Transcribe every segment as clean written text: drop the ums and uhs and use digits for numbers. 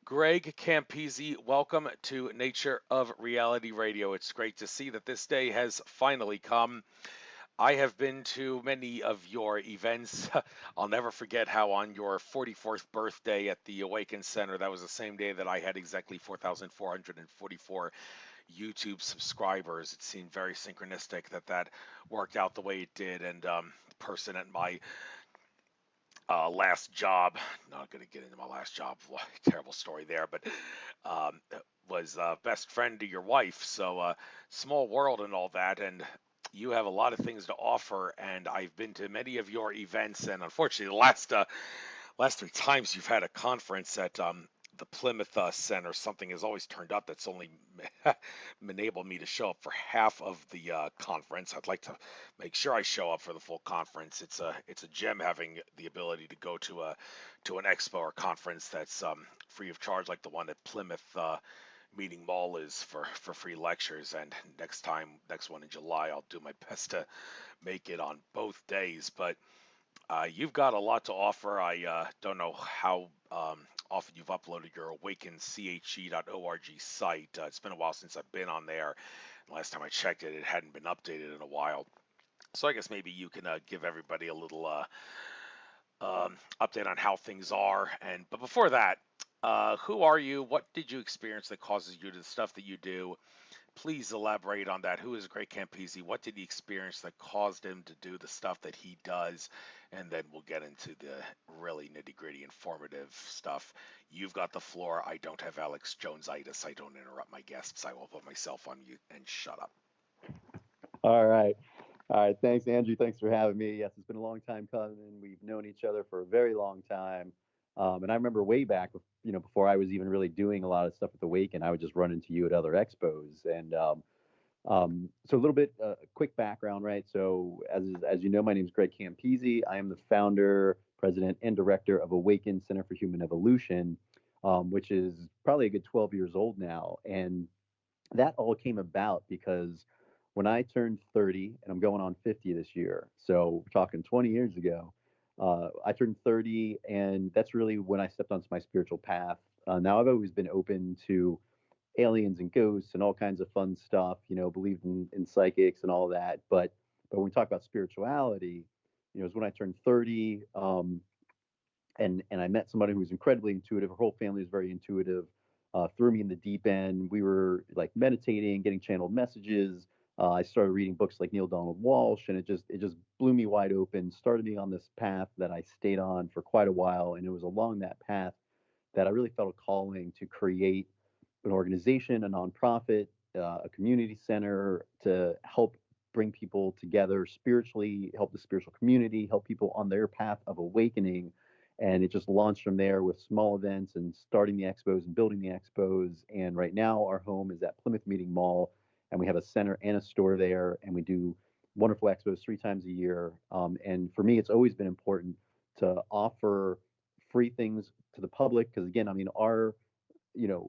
Greg Campisi, welcome to Nature of Reality Radio. It's great to see that this day has finally come. I have been to many of your events. I'll never forget how on your 44th birthday at the Awaken Center, that was the same day that I had exactly 4,444 YouTube subscribers. It seemed very synchronistic that that worked out the way it did. And the person at my last job, not going to get into my last job, terrible story there, but um, was best friend to your wife. So small world and all that. And you have a lot of things to offer. And I've been to many of your events. And unfortunately, the last three times you've had a conference at the Plymouth Center, something has always turned up that's only enabled me to show up for half of the conference. I'd like to make sure I show up for the full conference. It's a gem having the ability to go to an expo or conference that's free of charge, like the one at Plymouth Meeting Mall is for free lectures. And next one in July, I'll do my best to make it on both days. But you've got a lot to offer. I don't know how often you've uploaded your awakenche.org site. It's been a while since I've been on there. Last time I checked it, it hadn't been updated in a while. So I guess maybe you can give everybody a little update on how things are. But before that, who are you? What did you experience that causes you to the stuff that you do? Please elaborate on that. Who is Greg Campisi? What did he experience that caused him to do the stuff that he does? And then we'll get into the really nitty gritty informative stuff. You've got the floor. I don't have Alex Jones-itis. I don't interrupt my guests. I will put myself on mute and shut up. All right. All right. Thanks, Andrew. Thanks for having me. Yes, it's been a long time coming. We've known each other for a very long time. And I remember way back, before I was even really doing a lot of stuff with Awaken, I would just run into you at other expos. So a little bit, quick background, right? So as you know, my name is Greg Campisi. I am the founder, president, and director of Awaken Center for Human Evolution, which is probably a good 12 years old now. And that all came about because when I turned 30, and I'm going on 50 this year, so we're talking 20 years ago, I turned 30, and that's really when I stepped onto my spiritual path. Now, I've always been open to aliens and ghosts and all kinds of fun stuff, believed in psychics and all that. But when we talk about spirituality, is when I turned 30, and I met somebody who was incredibly intuitive. Her whole family was very intuitive. Threw me in the deep end. We were like meditating, getting channeled messages. I started reading books like Neil Donald Walsh, and it just blew me wide open. Started me on this path that I stayed on for quite a while, and it was along that path that I really felt a calling to create an organization, a nonprofit, a community center to help bring people together spiritually, help the spiritual community, help people on their path of awakening. And it just launched from there with small events and starting the expos and building the expos. And right now, our home is at Plymouth Meeting Mall, and we have a center and a store there, and we do wonderful expos 3 times a year. And for me, it's always been important to offer free things to the public because, again, I mean,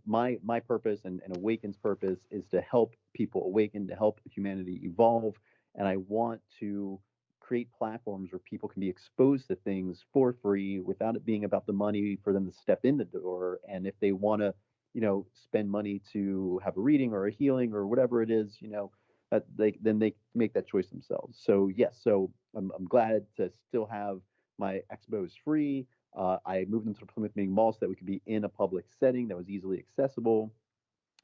my purpose and Awaken's purpose is to help people awaken, to help humanity evolve, and I want to create platforms where people can be exposed to things for free without it being about the money for them to step in the door. And if they want to, spend money to have a reading or a healing or whatever it is, that they make that choice themselves. So yes, so I'm glad to still have my expos free. I moved them to the Plymouth Meeting Mall so that we could be in a public setting that was easily accessible.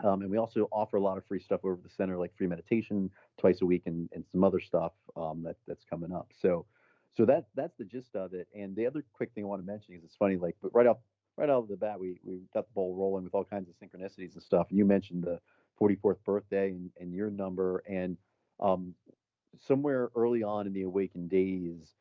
And we also offer a lot of free stuff over the center, like free meditation twice a week and some other stuff that's coming up. So that's the gist of it. And the other quick thing I want to mention is it's funny, like, but right out of the bat, we got the ball rolling with all kinds of synchronicities and stuff. And you mentioned the 44th birthday and your number. And um, somewhere early on in the Awakened days,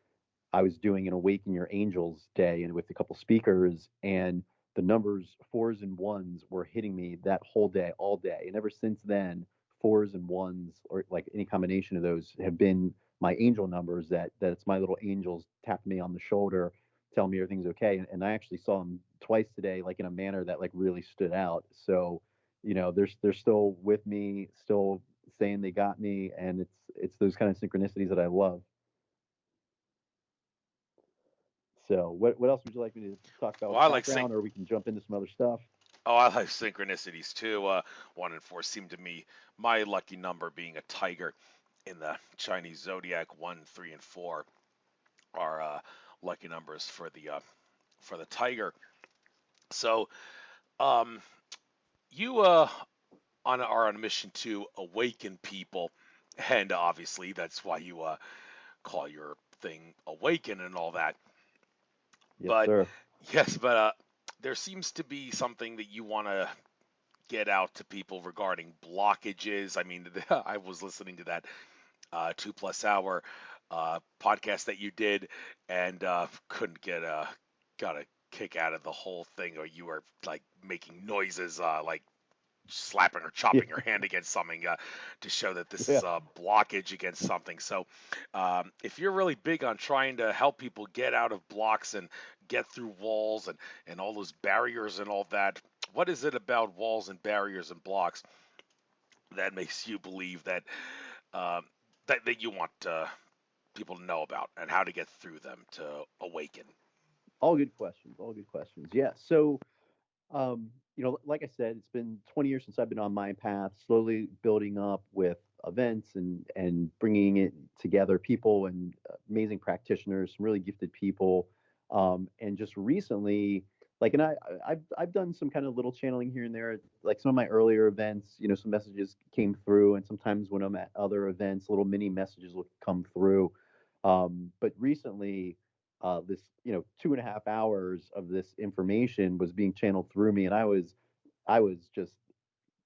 I was doing an Awaken Your Angels day and with a couple speakers, and the numbers fours and ones were hitting me that whole day, all day. And ever since then, fours and ones, or like any combination of those, have been my angel numbers. That it's my little angels tapping me on the shoulder, telling me everything's okay. And I actually saw them twice today, like in a manner that like really stood out. So, they're still with me, still saying they got me, and it's those kind of synchronicities that I love. So what else would you like me to talk about Well, with I the like background, or we can jump into some other stuff? Oh, I like synchronicities too. One and four seem to me my lucky number being a tiger in the Chinese zodiac. One, three, and four are lucky numbers for the tiger. So, um, you are on a mission to awaken people, and obviously that's why you call your thing awaken and all that. Yes, But sir. yes, but there seems to be something that you want to get out to people regarding blockages. I mean, I was listening to that 2+ hour podcast that you did, and couldn't get a got a kick out of the whole thing, or you were like making noises, like slapping or Yeah, chopping your hand against something to show that this yeah. is a blockage against something. So, if you're really big on trying to help people get out of blocks and get through walls and all those barriers and all that, what is it about walls and barriers and blocks that makes you believe um, that you want people to know about and how to get through them to awaken? All good questions. All good questions. Yeah. So, like I said, it's been 20 years since I've been on my path, slowly building up with events and bringing it together, people and amazing practitioners, some really gifted people, and just recently, like, and I've done some kind of little channeling here and there, like some of my earlier events, some messages came through, and sometimes when I'm at other events, little mini messages will come through, but recently this 2.5 hours of this information was being channeled through me, and I was just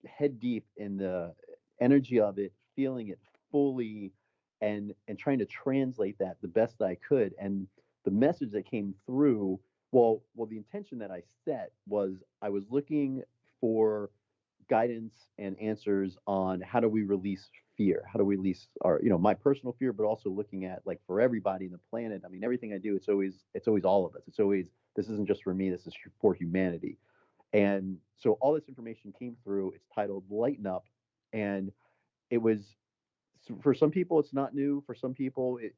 head deep in the energy of it, feeling it fully, and trying to translate that the best I could. And the message that came through, well, the intention that I set was I was looking for guidance and answers on how do we release fear, how do we release our my personal fear, but also looking at, like, for everybody in the planet. I mean, everything I do, it's always all of us. It's always, this isn't just for me, this is for humanity. And so all this information came through. It's titled Lighten Up. And it was, for some people it's not new, for some people it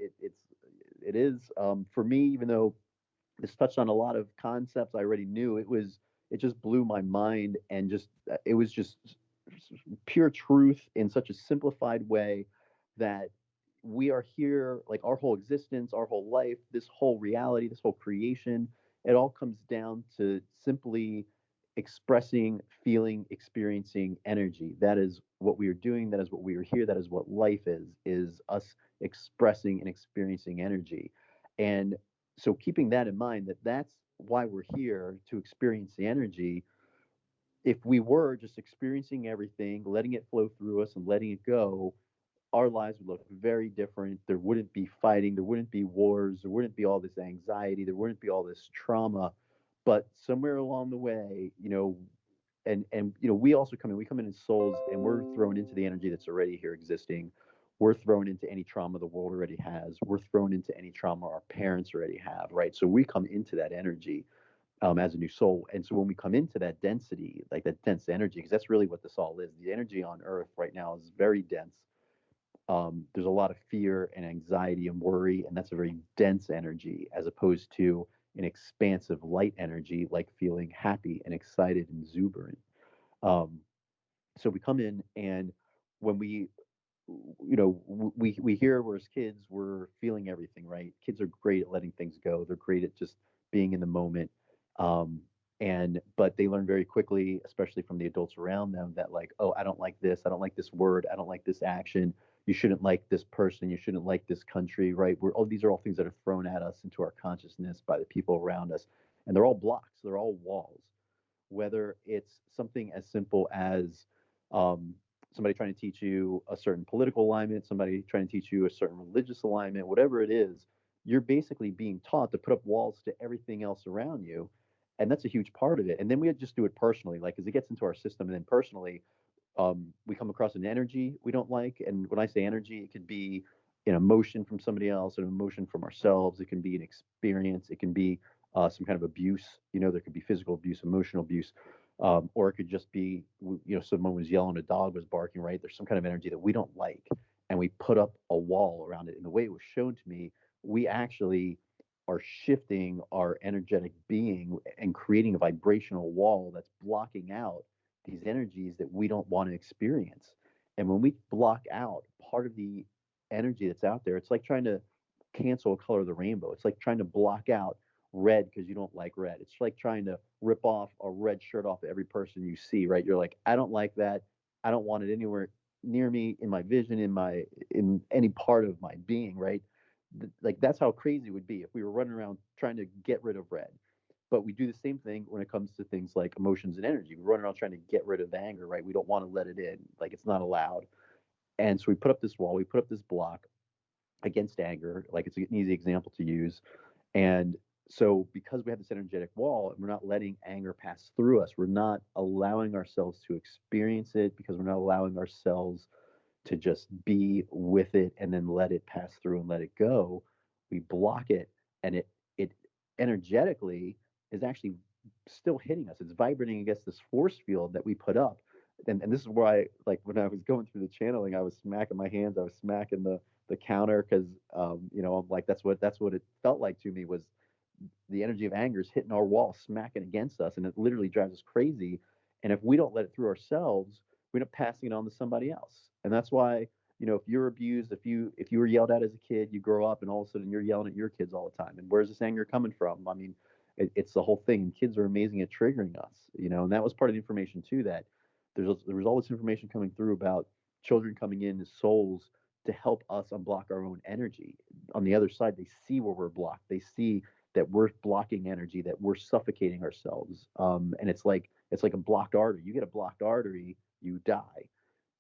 is. For me, even though this touched on a lot of concepts I already knew, it just blew my mind, and just it was just pure truth in such a simplified way that we are here, like, our whole existence, our whole life, this whole reality, this whole creation, it all comes down to simply expressing, feeling, experiencing energy. That is what we are doing, that is what we are here, that is what life is us expressing and experiencing energy. And so, keeping that in mind, that's why we're here, to experience the energy. If we were just experiencing everything, letting it flow through us and letting it go, our lives would look very different. There wouldn't be fighting, there wouldn't be wars, there wouldn't be all this anxiety, there wouldn't be all this trauma. But somewhere along the way, we also come in, we come in as souls, and we're thrown into the energy that's already here existing. We're thrown into any trauma the world already has. We're thrown into any trauma our parents already have, right? So we come into that energy, as a new soul. And so when we come into that density, like that dense energy, because that's really what this all is. The energy on Earth right now is very dense. There's a lot of fear and anxiety and worry, and that's a very dense energy, as opposed to an expansive light energy, like feeling happy and excited and exuberant. Um, so we come in, and when we hear, where as kids we're feeling everything, right? Kids are great at letting things go, they're great at just being in the moment. um, and but they learn very quickly, especially from the adults around them, that, like, oh, I don't like this, I don't like this word, I don't like this action, you shouldn't like this person, you shouldn't like this country, right? These are all things that are thrown at us into our consciousness by the people around us, and they're all blocks, they're all walls. Whether it's something as simple as, um, somebody trying to teach you a certain political alignment, somebody trying to teach you a certain religious alignment, whatever it is, you're basically being taught to put up walls to everything else around you. And that's a huge part of it. And then we just do it personally, like, as it gets into our system. And then personally, we come across an energy we don't like. And when I say energy, it could be an emotion from somebody else, an emotion from ourselves. It can be an experience. It can be some kind of abuse. There could be physical abuse, emotional abuse, or it could just be, someone was yelling, a dog was barking, right? There's some kind of energy that we don't like, and we put up a wall around it. And the way it was shown to me, we actually are shifting our energetic being and creating a vibrational wall that's blocking out these energies that we don't want to experience. And when we block out part of the energy that's out there, it's like trying to cancel a color of the rainbow. It's like trying to block out red because you don't like red. It's like trying to rip off a red shirt off every person you see, right? You're like, I don't like that. I don't want it anywhere near me, in my vision, in any part of my being, right? Like that's how crazy it would be if we were running around trying to get rid of red. But we do the same thing when it comes to things like emotions and energy. We run around trying to get rid of the anger, right? We don't want to let it in, like it's not allowed. And so we put up this wall, we put up this block against anger, like it's an easy example to use. And so, because we have this energetic wall and we're not letting anger pass through us, we're not allowing ourselves to experience it because we're not allowing ourselves to just be with it and then let it pass through and let it go. We block it, and it energetically is actually still hitting us. It's vibrating against this force field that we put up. And this is where I, like, when I was going through the channeling, I was smacking my hands, I was smacking the counter because I'm like, that's what it felt like to me, was the energy of anger is hitting our wall, smacking against us, and it literally drives us crazy. And if we don't let it through ourselves, we end up passing it on to somebody else. And that's why, if you're abused, if you were yelled at as a kid, you grow up and all of a sudden you're yelling at your kids all the time. And where's this anger coming from? I mean, it's the whole thing. And kids are amazing at triggering us, and that was part of the information too, that there was all this information coming through about children coming in as souls to help us unblock our own energy. On the other side, they see where we're blocked. They see that we're blocking energy, that we're suffocating ourselves. And it's like a blocked artery. You get a blocked artery, you die.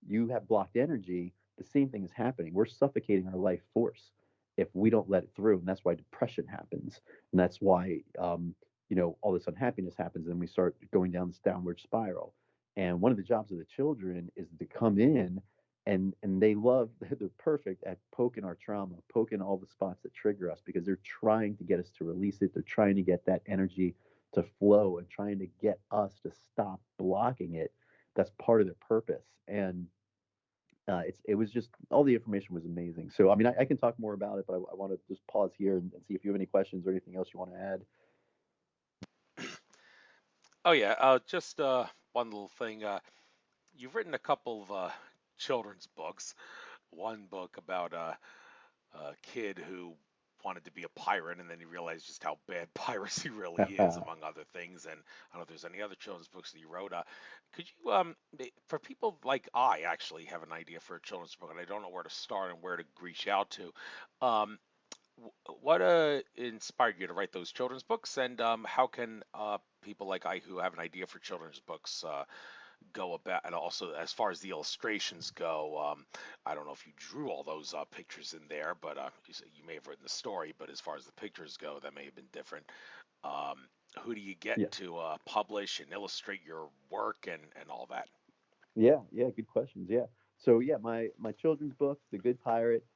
You have blocked energy, the same thing is happening. We're suffocating our life force if we don't let it through, and that's why depression happens, and that's why all this unhappiness happens, and we start going down this downward spiral. And one of the jobs of the children is to come in and they love they're perfect at poking our trauma, poking all the spots that trigger us, because they're trying to get us to release it. They're trying to get that energy to flow and trying to get us to stop blocking it. That's part of their purpose. And it was just, all the information was amazing. So I mean, I can talk more about it, but I want to just pause here and see if you have any questions or anything else you want to add. Oh yeah, just one little thing. You've written a couple of children's books. One book about a kid who wanted to be a pirate, and then he realized just how bad piracy really is, among other things. And I don't know if there's any other children's books that you wrote. Could you, for people like I actually have an idea for a children's book, and I don't know where to start and where to reach out to. Um, what inspired you to write those children's books, and how can people like I who have an idea for children's books go about, and also as far as the illustrations go, I don't know if you drew all those pictures in there, but you may have written the story, but as far as the pictures go, that may have been different. Um, who do you Yeah. get to publish and illustrate your work and all that? Yeah, good questions. Yeah. So yeah, my children's book, The Good Pirate,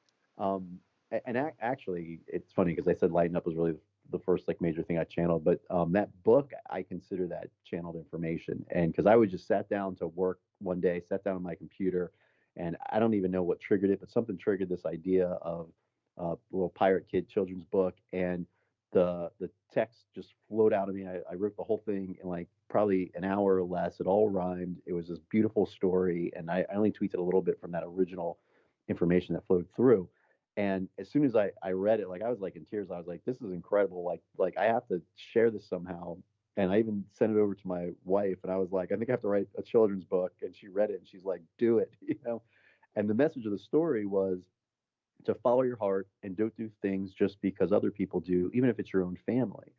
and actually, it's funny because I said Lighten Up was really the first like major thing I channeled, but that book, I consider that channeled information. And because I was just sat down to work one day, sat down on my computer, and I don't even know what triggered it, but something triggered this idea of a little pirate kid children's book, and the text just flowed out of me. I wrote the whole thing in like probably an hour or less. It all rhymed. It was this beautiful story, and I only tweaked it a little bit from that original information that flowed through. And as soon as I read it, like I was like in tears. I was like, this is incredible. Like I have to share this somehow. And I even sent it over to my wife, and I was like, I think I have to write a children's book. And she read it, and she's like, do it, And the message of the story was to follow your heart and don't do things just because other people do, even if it's your own family.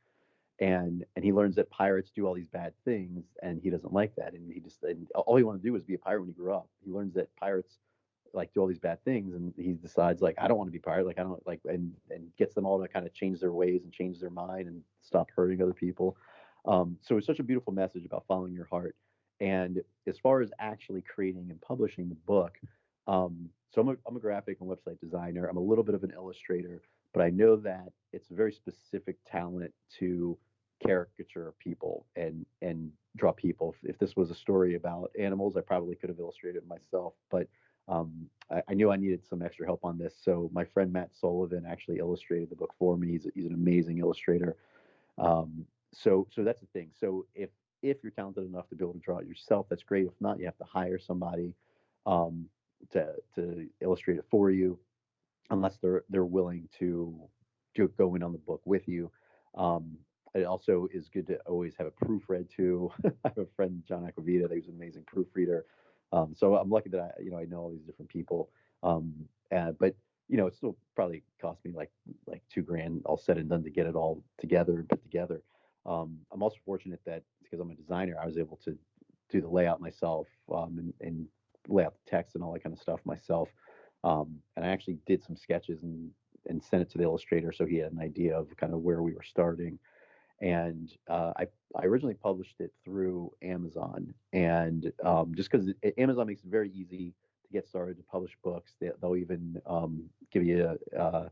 And he learns that pirates do all these bad things, and he doesn't like that, and all he wanted to do was be a pirate when he grew up. He learns that pirates like do all these bad things, and he decides like, I don't want to be a pirate, like I don't like, and gets them all to kind of change their ways and change their mind and stop hurting other people. So it's such a beautiful message about following your heart. And as far as actually creating and publishing the book, so I'm a graphic and website designer. I'm a little bit of an illustrator, but I know that it's a very specific talent to caricature people and draw people. If this was a story about animals, I probably could have illustrated it myself. But I knew I needed some extra help on this, so my friend Matt Sullivan actually illustrated the book for me. He's an amazing illustrator. So that's the thing. So if you're talented enough to be able to draw it yourself, that's great. If not, you have to hire somebody um, to illustrate it for you, unless they're willing to go in on the book with you. Um, it also is good to always have a proofread too. I have a friend, John Aquavita, that was an amazing proofreader. So I'm lucky that I know all these different people. But it still probably cost me like 2 grand all said and done to get it all together and put together. I'm also fortunate that because I'm a designer, I was able to do the layout myself, and lay out the text and all that kind of stuff myself. And I actually did some sketches and sent it to the illustrator so he had an idea of kind of where we were starting. And I originally published it through Amazon, and just because Amazon makes it very easy to get started to publish books, they'll even give you an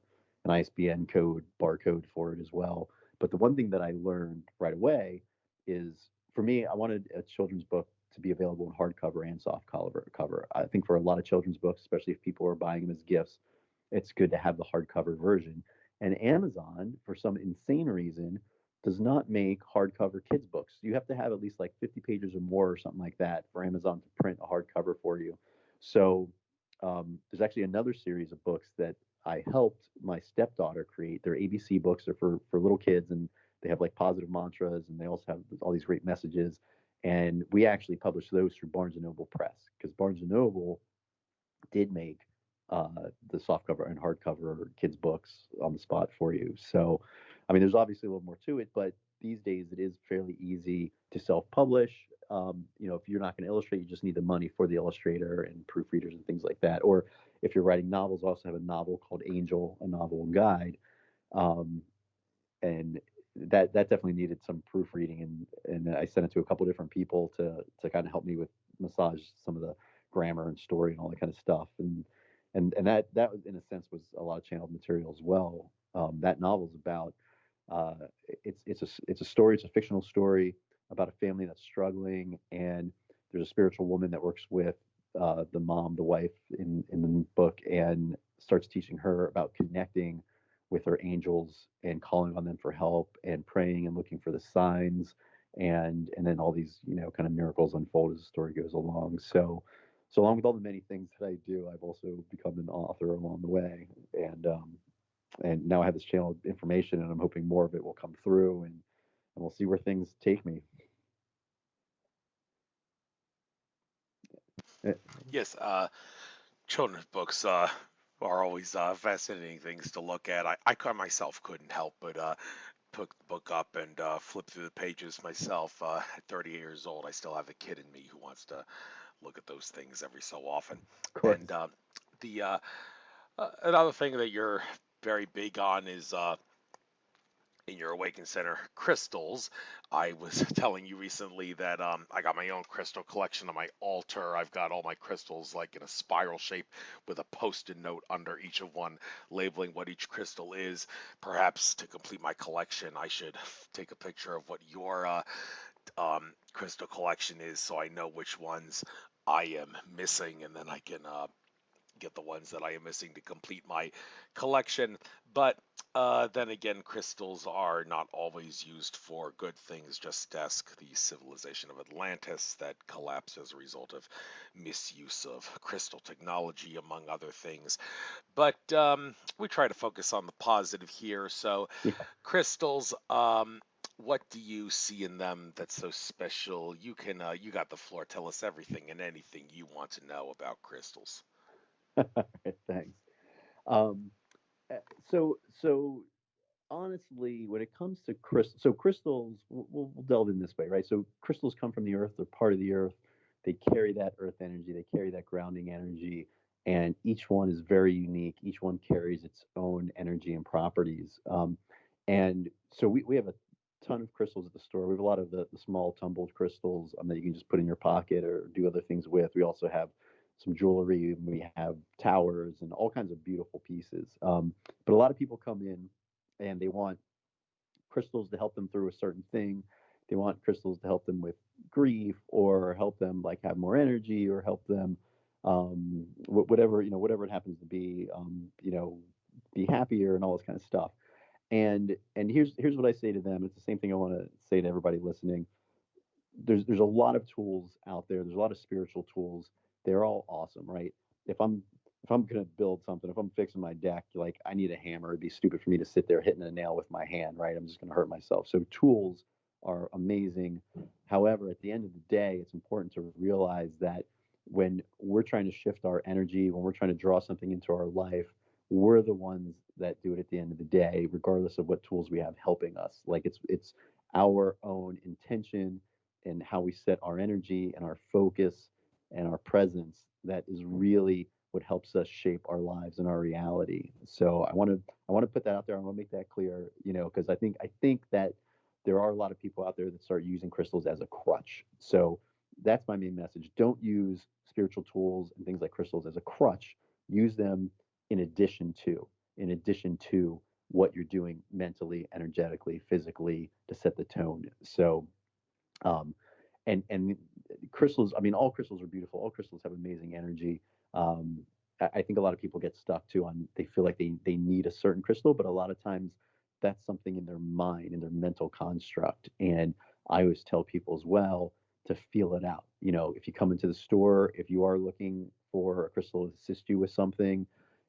ISBN code, barcode for it as well. But the one thing that I learned right away is, for me, I wanted a children's book to be available in hardcover and soft cover. I think for a lot of children's books, especially if people are buying them as gifts, it's good to have the hardcover version. And Amazon, for some insane reason, does not make hardcover kids books. You have to have at least like 50 pages or more or something like that for Amazon to print a hardcover for you. So there's actually another series of books that I helped my stepdaughter create. They're ABC books. They're for little kids, and they have like positive mantras, and they also have all these great messages. And we actually published those through Barnes and Noble Press, because Barnes and Noble did make the softcover and hardcover kids books on the spot for you. So, I mean, there's obviously a little more to it, but these days it is fairly easy to self-publish. If you're not going to illustrate, you just need the money for the illustrator and proofreaders and things like that. Or if you're writing novels, I also have a novel called Angel, a novel guide. Um, and that definitely needed some proofreading, and I sent it to a couple different people to kind of help me with massage some of the grammar and story and all that kind of stuff, and that in a sense was a lot of channeled material as well. That novel's about uh, it's a story, it's a fictional story about a family that's struggling, and there's a spiritual woman that works with the mom, the wife in the book, and starts teaching her about connecting with her angels and calling on them for help and praying and looking for the signs, and then all these kind of miracles unfold as the story goes along. So along with all the many things that I do, I've also become an author along the way, and now I have this channel of information, and I'm hoping more of it will come through, and we'll see where things take me. Eh, Yes, children's books are always fascinating things to look at. I myself couldn't help but pick the book up and flip through the pages myself. At 30 years old, I still have a kid in me who wants to look at those things every so often. of And course. the another thing that you're very big on is in your Awaken Center crystals. I was telling you recently that I got my own crystal collection on my altar. I've got all my crystals like in a spiral shape with a post-it note under each of one labeling what each crystal is. Perhaps to complete my collection, I should take a picture of what your crystal collection is so I know which ones I am missing, and then I can get the ones that I am missing to complete my collection. But then again, crystals are not always used for good things. Just ask the civilization of Atlantis that collapsed as a result of misuse of crystal technology, among other things. But we try to focus on the positive here. So, Yeah. crystals. What do you see in them that's so special? You got the floor. Tell us everything and anything you want to know about crystals. Thanks. Um, so honestly, when it comes to crystals, we'll delve in this way, right? So crystals come from the earth; they're part of the earth. They carry that earth energy, they carry that grounding energy, and each one is very unique. Each one carries its own energy and properties. And so we have a ton of crystals at the store. We have a lot of the small tumbled crystals that you can just put in your pocket or do other things with. We also have some jewelry. We have towers and all kinds of beautiful pieces. But a lot of people come in and they want crystals to help them through a certain thing. They want crystals to help them with grief or help them like have more energy or help them whatever, whatever it happens to be, be happier and all this kind of stuff. And here's what I say to them. It's the same thing I want to say to everybody listening. There's a lot of tools out there. There's a lot of spiritual tools. They're all awesome, right? If I'm if I'm gonna build something, if I'm fixing my deck, like I need a hammer. It'd be stupid for me to sit there hitting a nail with my hand, right? I'm just gonna hurt myself. So tools are amazing. However, at the end of the day, it's important to realize that when we're trying to shift our energy, when we're trying to draw something into our life, we're the ones that do it at the end of the day, regardless of what tools we have helping us. Like it's our own intention and how we set our energy and our focus and our presence that is really what helps us shape our lives and our reality. So I want to put that out there. I want to make that clear, because I think that there are a lot of people out there that start using crystals as a crutch. So that's my main message. Don't use spiritual tools and things like crystals as a crutch. Use them in addition to, in addition to what you're doing mentally, energetically, physically to set the tone. So um, and crystals, I mean, all crystals are beautiful. All crystals have amazing energy. I think a lot of people get stuck too on, they feel like they need a certain crystal, but a lot of times that's something in their mind, in their mental construct. And I always tell people as well to feel it out. If you come into the store, if you are looking for a crystal to assist you with something,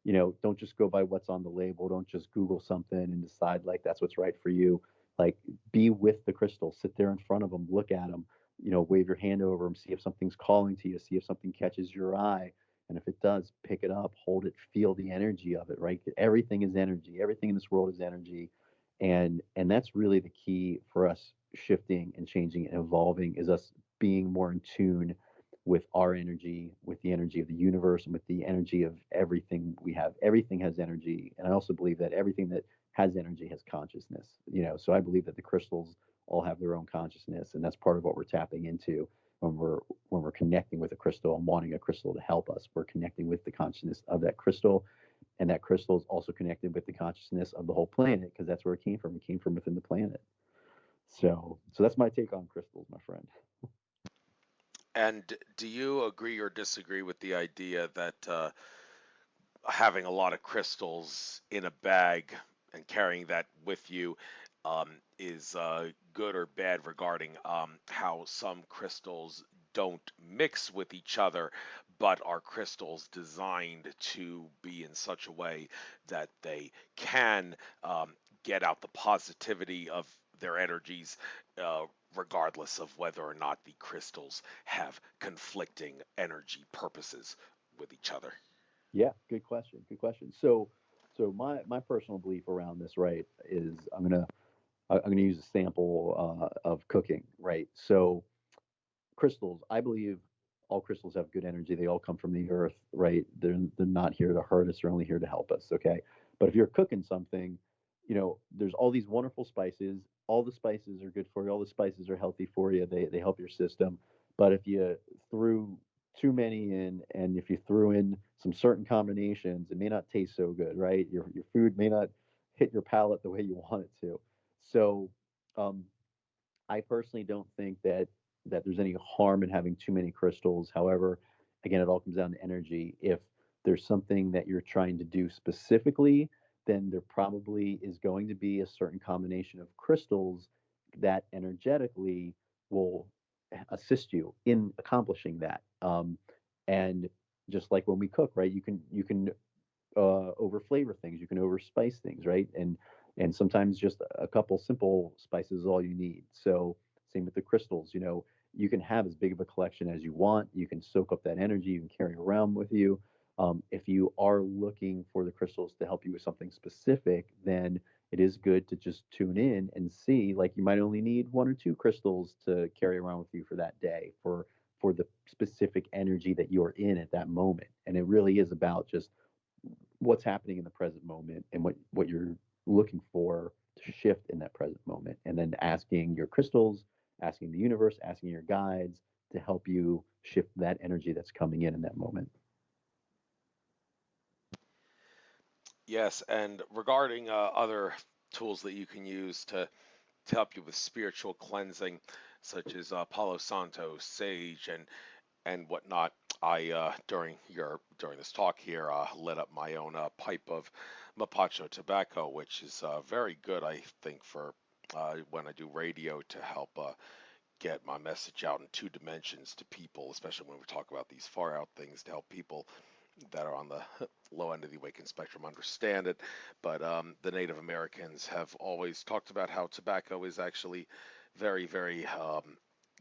don't just go by what's on the label. Don't just Google something and decide like that's what's right for you. Like, be with the crystal, sit there in front of them, look at them, wave your hand over them, see if something's calling to you, see if something catches your eye. And if it does, pick it up, hold it, feel the energy of it, right? Everything is energy. Everything in this world is energy. And that's really the key for us shifting and changing and evolving, is us being more in tune with our energy, with the energy of the universe, and with the energy of everything we have. Everything has energy. And I also believe that everything that has energy has consciousness. So I believe that the crystals all have their own consciousness, and that's part of what we're tapping into when we're connecting with a crystal and wanting a crystal to help us. We're connecting with the consciousness of that crystal, and that crystal is also connected with the consciousness of the whole planet, because that's where it came from. It came from within the planet. So that's my take on crystals, my friend. And do you agree or disagree with the idea that having a lot of crystals in a bag and carrying that with you is good or bad regarding how some crystals don't mix with each other, but are crystals designed to be in such a way that they can get out the positivity of their energies, uh, regardless of whether or not the crystals have conflicting energy purposes with each other. Yeah, good question. Good question. So my personal belief around this, right, is I'm gonna use a sample of cooking, right? So crystals, I believe all crystals have good energy. They all come from the earth, right? They're not here to hurt us. They're only here to help us. Okay. But if you're cooking something, there's all these wonderful spices. All the spices are good for you. All the spices are healthy for you. They help your system. But if you threw too many in, and if you threw in some certain combinations, it may not taste so good, right? Your food may not hit your palate the way you want it to. So um, I personally don't think that there's any harm in having too many crystals. However, again, it all comes down to energy. If there's something that you're trying to do specifically, then there probably is going to be a certain combination of crystals that energetically will assist you in accomplishing that. And just like when we cook, right? You can over flavor things. You can over spice things, right? And sometimes just a couple simple spices is all you need. So same with the crystals. You can have as big of a collection as you want. You can soak up that energy. You can carry it around with you. If you are looking for the crystals to help you with something specific, then it is good to just tune in and see. Like, you might only need one or two crystals to carry around with you for that day, for the specific energy that you're in at that moment. And it really is about just what's happening in the present moment and what you're looking for to shift in that present moment, and then asking your crystals, asking the universe, asking your guides to help you shift that energy that's coming in that moment. Yes, and regarding other tools that you can use to help you with spiritual cleansing, such as Palo Santo, sage, and and whatnot. I during this talk here lit up my own pipe of Mapacho tobacco, which is very good, I think, for when I do radio to help get my message out in two dimensions to people, especially when we talk about these far out things to help people that are on the low end of the awakened spectrum understand it. But the Native Americans have always talked about how tobacco is actually very, very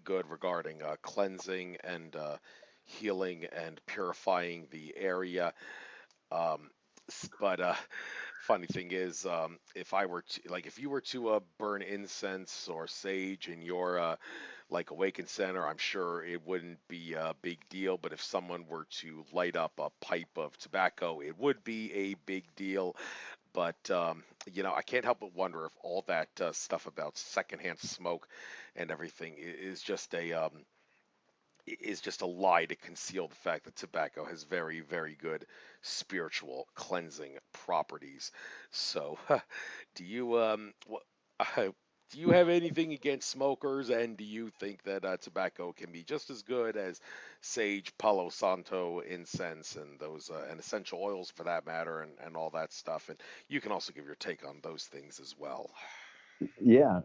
good regarding cleansing and healing and purifying the area. Um, but funny thing is, if I were to like, if you were to burn incense or sage in your like Awaken Center, I'm sure it wouldn't be a big deal. But if someone were to light up a pipe of tobacco, it would be a big deal. But I can't help but wonder if all that stuff about secondhand smoke and everything is just a lie to conceal the fact that tobacco has very, very good spiritual cleansing properties. So, do you uh, do you have anything against smokers, and do you think that tobacco can be just as good as sage, Palo Santo, incense, and those and essential oils for that matter, and all that stuff? And you can also give your take on those things as well. Yeah.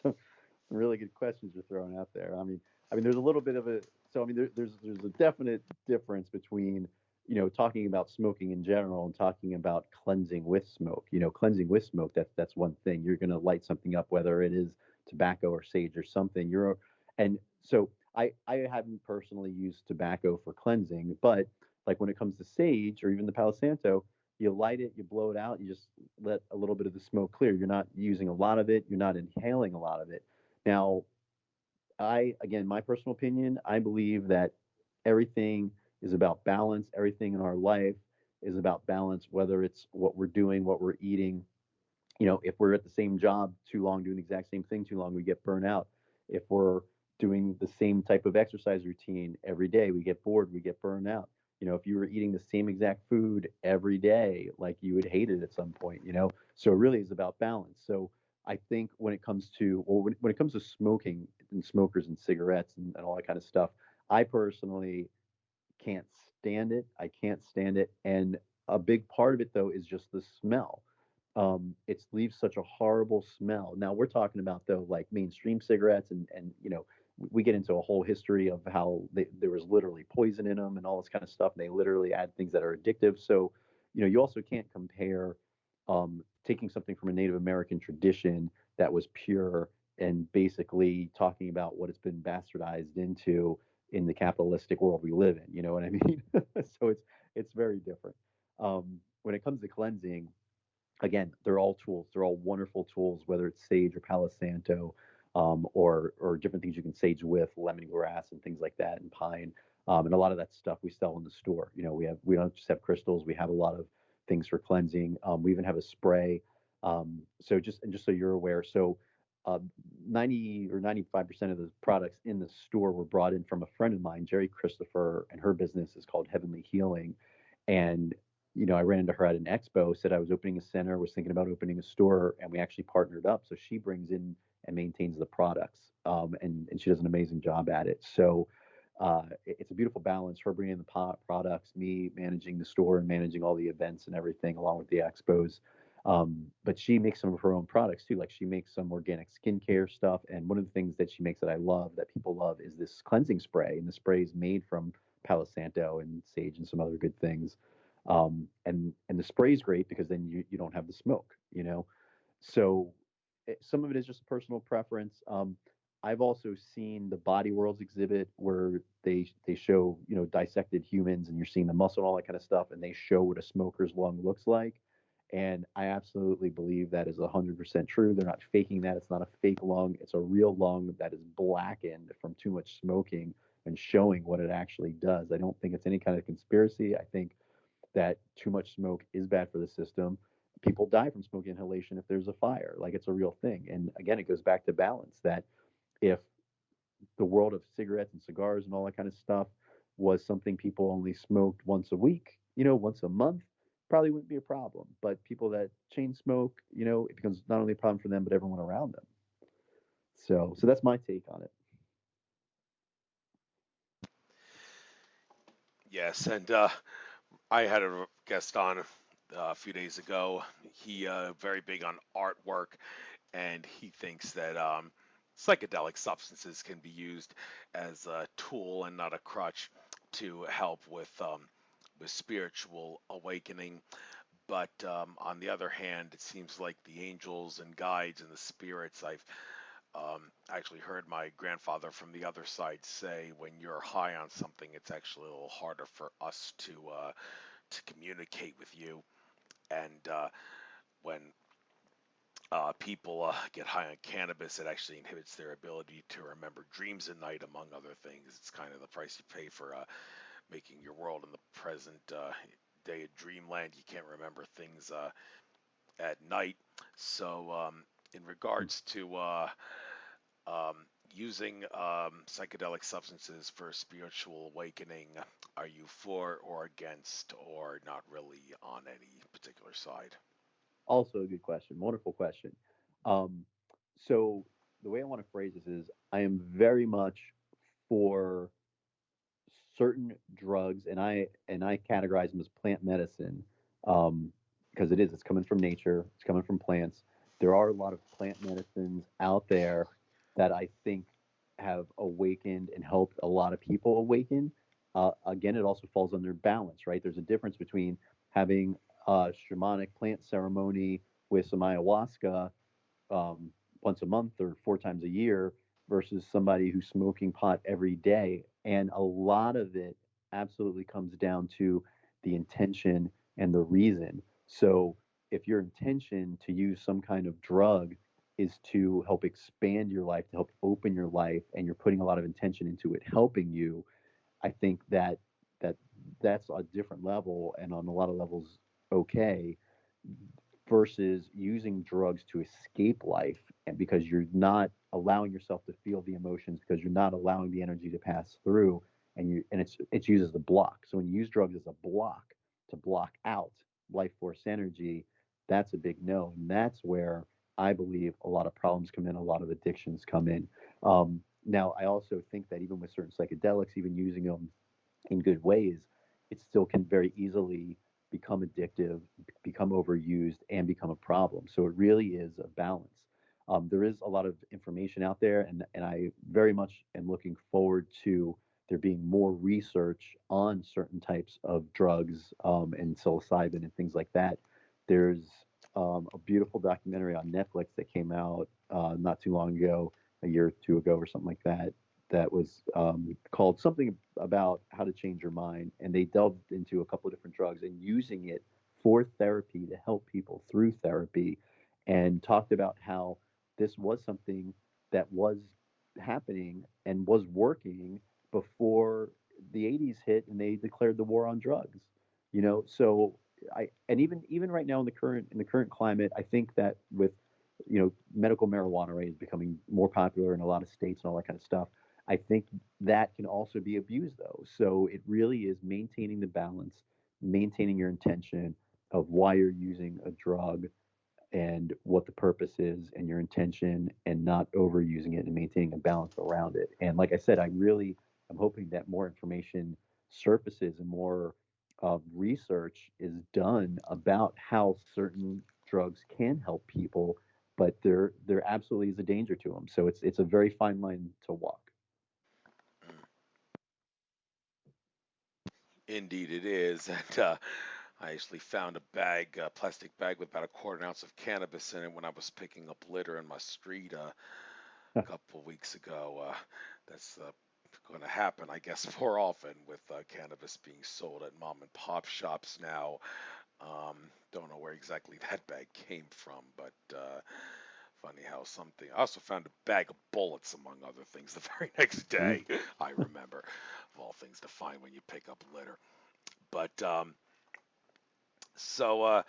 Some really good questions you're throwing out there. I mean, there's a little bit of a so I mean, there's a definite difference between talking about smoking in general and talking about cleansing with smoke. Cleansing with smoke, that's one thing. You're going to light something up, whether it is tobacco or sage or something. And so I haven't personally used tobacco for cleansing, but like when it comes to sage or even the Palo Santo, you light it, you blow it out, you just let a little bit of the smoke clear. You're not using a lot of it, you're not inhaling a lot of it. Now, again, my personal opinion, I believe that everything is about balance. Everything in our life is about balance, whether it's what we're doing, what we're eating. If we're at the same job too long, doing the exact same thing too long, we get burnt out. If we're doing the same type of exercise routine every day, we get bored, we get burned out. If you were eating the same exact food every day, like you would hate it at some point. So it really is about balance. So I think when it comes to, well, when it comes to smoking and smokers and cigarettes and all that kind of stuff, I personally can't stand it. I can't stand it. And a big part of it though is just the smell. It leaves such a horrible smell. Now we're talking about though like mainstream cigarettes and we get into a whole history of how there was literally poison in them and all this kind of stuff. And they literally add things that are addictive. So you also can't compare taking something from a Native American tradition that was pure and basically talking about what it's been bastardized into in the capitalistic world we live in. You know what I mean? So it's very different. When it comes to cleansing, again, they're all tools. They're all wonderful tools, whether it's sage or Palo Santo, or different things you can sage with, lemongrass and things like that, and pine. And a lot of that stuff we sell in the store. We don't just have crystals. We have a lot of things for cleansing. We even have a spray. So just so you're aware, so 90 or 95% of the products in the store were brought in from a friend of mine, Jerry Christopher, and her business is called Heavenly Healing. And I ran into her at an expo, said I was opening a center, was thinking about opening a store, and we actually partnered up. So she brings in and maintains the products, and she does an amazing job at it. So it's a beautiful balance. Her bringing in the products, me managing the store and managing all the events and everything along with the expos. But she makes some of her own products too. Like she makes some organic skincare stuff. And one of the things that she makes that I love, that people love, is this cleansing spray. And the spray is made from Palo Santo and sage and some other good things. And the spray is great because then you don't have the smoke. So some of it is just a personal preference. I've also seen the Body Worlds exhibit where they show dissected humans and you're seeing the muscle and all that kind of stuff, and they show what a smoker's lung looks like. And I absolutely believe that is 100% true. They're not faking that. It's not a fake lung. It's a real lung that is blackened from too much smoking and showing what it actually does. I don't think it's any kind of conspiracy. I think that too much smoke is bad for the system. People die from smoke inhalation if there's a fire. Like it's a real thing. And again, it goes back to balance that if the world of cigarettes and cigars and all that kind of stuff was something people only smoked once a week, once a month, probably wouldn't be a problem. But people that chain smoke, it becomes not only a problem for them, but everyone around them. So that's my take on it. Yes, and I had a guest on a few days ago. He very big on artwork, and he thinks that psychedelic substances can be used as a tool and not a crutch to help with spiritual awakening. But on the other hand, it seems like the angels and guides and the spirits, I've actually heard my grandfather from the other side say when you're high on something, it's actually a little harder for us to communicate with you. And when people get high on cannabis, it actually inhibits their ability to remember dreams at night, among other things. It's kind of the price you pay for making your world in the present day a dreamland. You can't remember things at night. So, in regards to using psychedelic substances for spiritual awakening, are you for or against, or not really on any particular side? Also a good question. Wonderful question. Um, so the way I want to phrase this is I am very much for certain drugs, and I categorize them as plant medicine, um, because it's coming from nature, it's coming from plants. There are a lot of plant medicines out there that I think have awakened and helped a lot of people awaken. Again, it also falls under balance, right? There's a difference between having a shamanic plant ceremony with some ayahuasca, um, once a month or 4 times a year versus somebody who's smoking pot every day. And a lot of it absolutely comes down to the intention and the reason. So if your intention to use some kind of drug is to help expand your life, to help open your life, and you're putting a lot of intention into it helping you, I think that that's a different level and on a lot of levels okay versus using drugs to escape life and because you're not allowing yourself to feel the emotions because you're not allowing the energy to pass through and it's used as a block. So when you use drugs as a block to block out life force energy, that's a big no. And that's where I believe a lot of problems come in, a lot of addictions come in. Now, I also think that even with certain psychedelics, even using them in good ways, it still can very easily become addictive, become overused, and become a problem. So it really is a balance. There is a lot of information out there, and I very much am looking forward to there being more research on certain types of drugs, and psilocybin and things like that. There's a beautiful documentary on Netflix that came out not too long ago, a year or two ago, or something like that, that was called something about how to change your mind. And they delved into a couple of different drugs and using it for therapy to help people through therapy and talked about how this was something that was happening and was working before the 80s hit and they declared the war on drugs. So I and even right now in the current climate, I think that with medical marijuana rate is becoming more popular in a lot of states and all that kind of stuff. I think that can also be abused though. So it really is maintaining the balance, maintaining your intention of why you're using a drug and what the purpose is and your intention and not overusing it and maintaining a balance around it. And like I said, I'm hoping that more information surfaces and more research is done about how certain drugs can help people, but there absolutely is a danger to them. So it's a very fine line to walk. Mm, indeed, it is. And I actually found a bag, a plastic bag with about a quarter ounce of cannabis in it when I was picking up litter in my street a couple of weeks ago. That's going to happen, I guess, more often with cannabis being sold at mom and pop shops now. Don't know where exactly that bag came from, but funny how something. I also found a bag of bullets, among other things, the very next Mm. day. I remember, of all things to find when you pick up litter. But so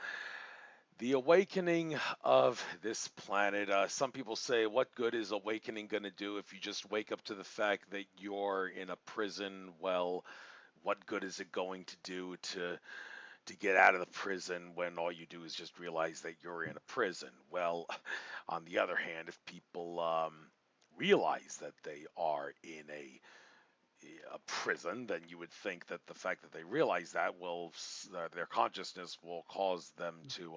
the awakening of this planet. Some people say, what good is awakening going to do if you just wake up to the fact that you're in a prison? Well, what good is it going to do to get out of the prison when all you do is just realize that you're in a prison? Well, on the other hand, if people realize that they are in a prison, then you would think that the fact that they realize that their consciousness will cause them to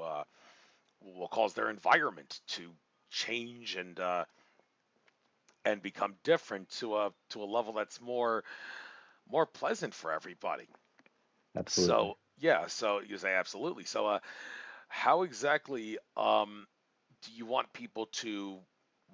will cause their environment to change and become different to a level that's more pleasant for everybody. Absolutely. So yeah, so you say absolutely. So how exactly do you want people to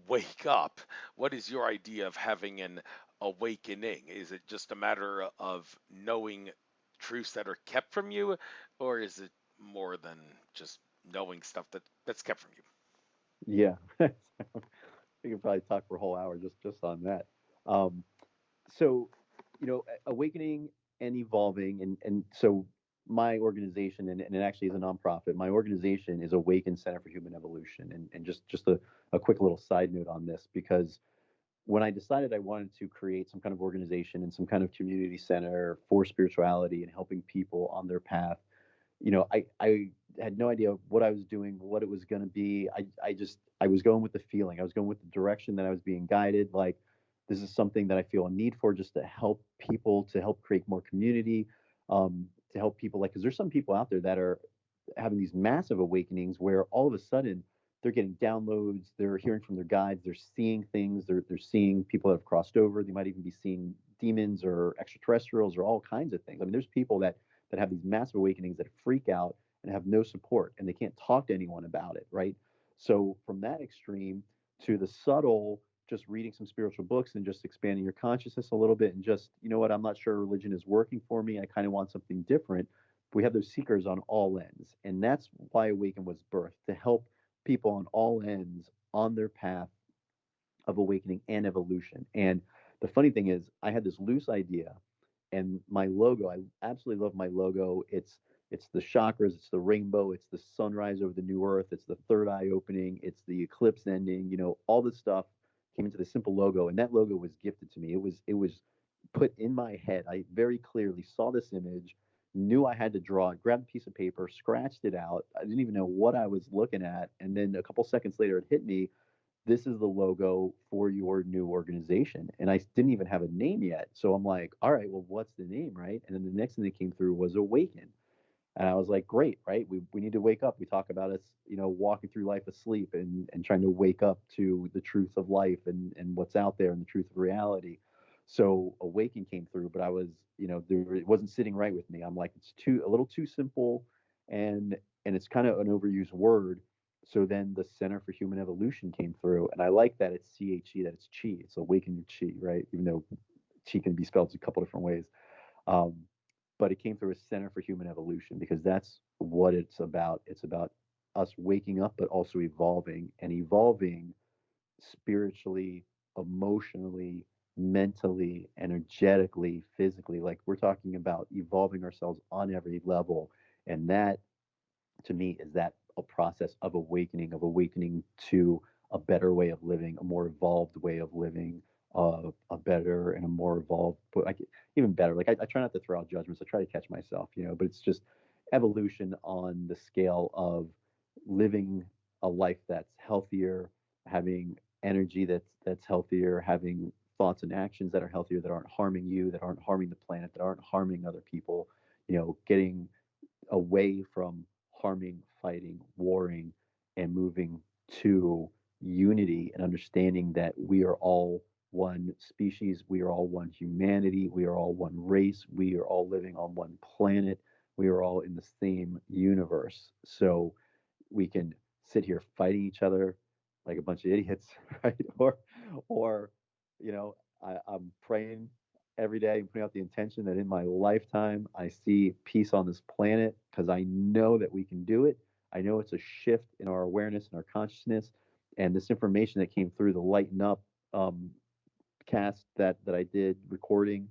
wake up? What is your idea of having an awakening? Is it just a matter of knowing truths that are kept from you, or is it more than just knowing stuff that's kept from you? Yeah. We could probably talk for a whole hour just on that. Um, so, awakening and evolving, and so my organization, and it actually is a nonprofit. My organization is Awaken Center for Human Evolution, and just a quick little side note on this, because when I decided I wanted to create some kind of organization and some kind of community center for spirituality and helping people on their path, I had no idea what I was doing, what it was going to be. I was going with the feeling. I was going with the direction that I was being guided. Like, this is something that I feel a need for, just to help people, to help create more community, to help people. Like, because there's some people out there that are having these massive awakenings where all of a sudden they're getting downloads, they're hearing from their guides, they're seeing things, they're seeing people that have crossed over. They might even be seeing demons or extraterrestrials or all kinds of things. I mean, there's people that have these massive awakenings that freak out and have no support, and they can't talk to anyone about it, right? So from that extreme to the subtle, just reading some spiritual books and just expanding your consciousness a little bit, and just, you know what, I'm not sure religion is working for me, I kind of want something different. We have those seekers on all ends, and that's why Awaken was birthed, to help people on all ends on their path of awakening and evolution. And the funny thing is, I had this loose idea, and my logo, I absolutely love my logo. It's the chakras, it's the rainbow, it's the sunrise over the new earth, it's the third eye opening, it's the eclipse ending. All this stuff came into the simple logo, and that logo was gifted to me. It was put in my head. I very clearly saw this image, knew I had to draw it, grabbed a piece of paper, scratched it out. I didn't even know what I was looking at, and then a couple seconds later, it hit me. This is the logo for your new organization. And I didn't even have a name yet. So I'm like, all right, well, what's the name, right? And then the next thing that came through was Awaken. And I was like, great, right? We need to wake up. We talk about us, walking through life asleep, and trying to wake up to the truth of life, and what's out there, and the truth of reality. So Awaken came through, but I was, it wasn't sitting right with me. I'm like, it's a little too simple, and it's kind of an overused word. So then the Center for Human Evolution came through, and I like that it's CHE, that it's chi. It's Awaken Your Chi, right? Even though chi can be spelled a couple different ways. Um, but it came through a Center for Human Evolution, because that's what it's about. It's about us waking up, but also evolving, and evolving spiritually, emotionally, mentally, energetically, physically. Like, we're talking about evolving ourselves on every level. And that, to me, is that a process of awakening to a better way of living, a more evolved way of living, a better and a more evolved, but like, even better. Like, I try not to throw out judgments. I try to catch myself, but it's just evolution on the scale of living a life that's healthier, having energy that's healthier, having thoughts and actions that are healthier, that aren't harming you, that aren't harming the planet, that aren't harming other people, getting away from harming, fighting, warring, and moving to unity and understanding that we are all one species, we are all one humanity, we are all one race, we are all living on one planet, we are all in the same universe. So we can sit here fighting each other like a bunch of idiots, right? Or, I'm praying every day and putting out the intention that in my lifetime I see peace on this planet, because I know that we can do it. I know it's a shift in our awareness and our consciousness. And this information that came through the Lighten Up um, cast that I did recording,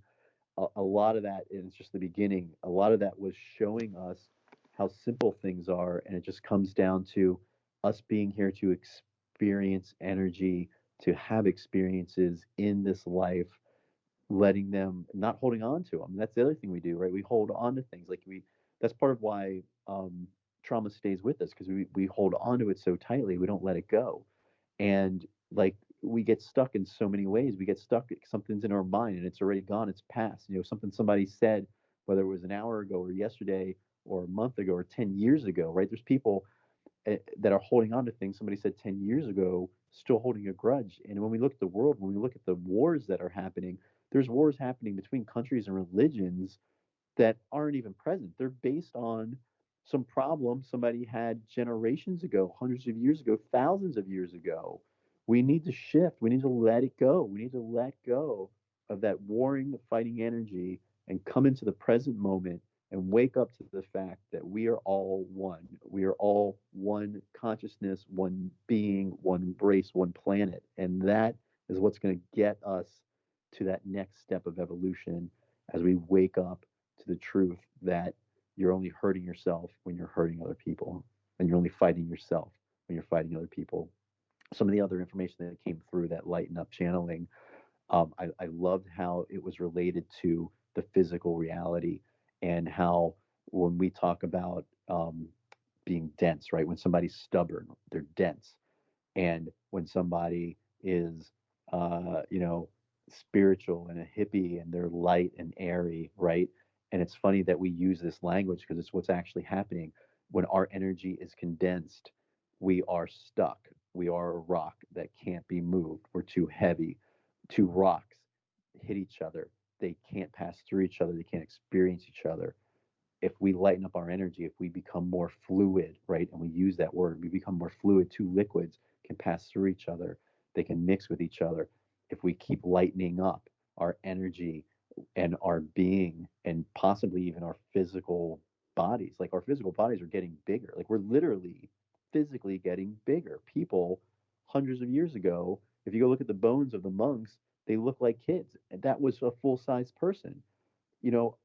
a lot of that, and it's just the beginning, a lot of that was showing us how simple things are. And it just comes down to us being here to experience energy, to have experiences in this life, letting them, not holding on to them. That's the other thing we do, right? We hold on to things. Like, that's part of why trauma stays with us, because we hold on to it so tightly, we don't let it go. And like, we get stuck in so many ways. We get stuck, something's in our mind and it's already gone, it's past. Something somebody said, whether it was an hour ago or yesterday or a month ago or 10 years ago, right? There's people that are holding on to things somebody said 10 years ago, still holding a grudge. And when we look at the world, when we look at the wars that are happening, there's wars happening between countries and religions that aren't even present. They're based on some problem somebody had generations ago, hundreds of years ago, thousands of years ago. We need to shift. We need to let it go. We need to let go of that warring, fighting energy and come into the present moment and wake up to the fact that we are all one. We are all one consciousness, one being, one race, one planet. And that is what's going to get us to that next step of evolution as we wake up to the truth that you're only hurting yourself when you're hurting other people, and you're only fighting yourself when you're fighting other people. Some of the other information that came through that lighten up channeling, I loved how it was related to the physical reality, and how when we talk about being dense, right? When somebody's stubborn, they're dense. And when somebody is, spiritual and a hippie and they're light and airy, right? And it's funny that we use this language because it's what's actually happening. When our energy is condensed, we are stuck. We are a rock that can't be moved. We're too heavy. Two rocks hit each other. They can't pass through each other. They can't experience each other. If we lighten up our energy, if we become more fluid, right? And we use that word, we become more fluid. Two liquids can pass through each other, they can mix with each other. If we keep lightening up our energy and our being, and possibly even our physical bodies, like our physical bodies are getting bigger. Like we're literally physically getting bigger. People hundreds of years ago, if you go look at the bones of the monks, they look like kids. And that was a full size person.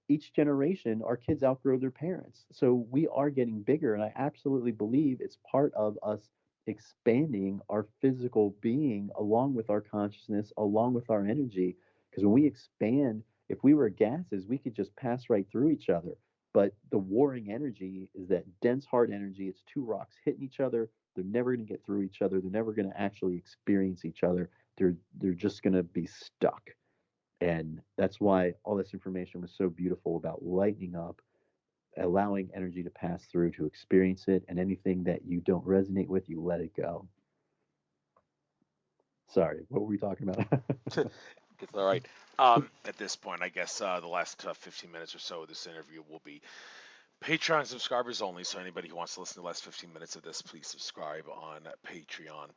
Each generation, our kids outgrow their parents. So we are getting bigger. And I absolutely believe it's part of us expanding our physical being along with our consciousness, along with our energy. Because when we expand, if we were gases, we could just pass right through each other. But the warring energy is that dense, hard energy. It's two rocks hitting each other. They're never going to get through each other. They're never going to actually experience each other. They're just going to be stuck. And that's why all this information was so beautiful about lightening up, allowing energy to pass through to experience it. And anything that you don't resonate with, you let it go. Sorry, what were we talking about? It's all right. At this point, I guess the last 15 minutes or so of this interview will be Patreon subscribers only. So anybody who wants to listen to the last 15 minutes of this, please subscribe on Patreon.